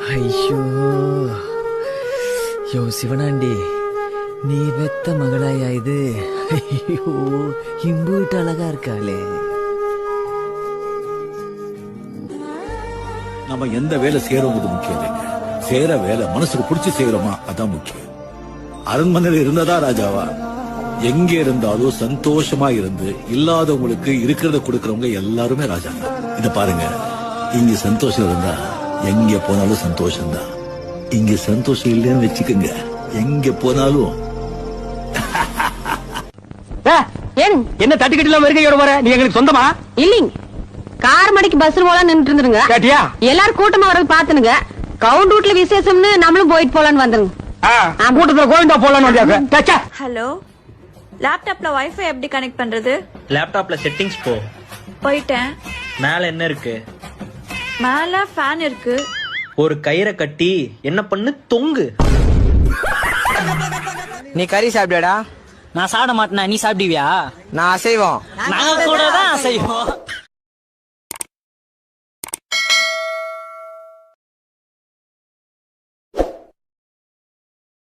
ஐயோ யோ சிவனாண்டி, நீ பெத்த மகளாயா இது? ஐயோ இம்பூட்டு அழகா இருக்காளே. நம்ம எந்த வேலை செய்யறோங்கிறது முக்கியம் இல்லைங்க. செய்யற வேலை மனசுக்கு பிடிச்சி செய்யறோமா அதான் முக்கியம். அரண்மனையில் இருந்ததா ராஜாவா? எங்க இருந்தாலும் சந்தோஷமா இருந்து இல்லாதவங்களுக்கு இருக்கிறத கொடுக்கறவங்க எல்லாருமே ராஜா தான். இத பாருங்க, இங்க சந்தோஷம் இருந்தா எங்க போனாலும் சந்தோஷம் தான். இங்க சந்தோஷம் இல்லைன்னு வச்சுக்கோங்க, எங்க போனாலும். என்ன தட்டுக்கட்டில வருகையோட வர? நீ எங்களுக்கு சொந்தமா? இல்லீங்க, கார் மணிக்கு பஸ் போலாம் நின்று இருந்துருங்க. கேட்டியா? எல்லாரும் கூட்டமா வரது பாத்துனுங்க. கவுண்ட் ரூட்ல விசேஷம்னு நம்மளும் போயிட்டு போலான்னு வந்துருங்க. கூட்டத்துல கோவிந்தா போலான்னு. ஹலோ, லேப்டாப்ல வைஃபை எப்படி கனெக்ட் பண்றது? லேப்டாப்ல செட்டிங்ஸ் போ. போயிட்டேன். மேல என்ன இருக்கு? மேல ஃபேன் இருக்கு. ஒரு கயிறை கட்டி என்ன பண்ணு, தொங்கு. நீ கறி சாப்பிடடா? நான் சாப்பிட மாட்டேனா, நீ சாப்பிடுவியா? நான் அசைவோம். நாங்க கூட தான் அசைவோம்.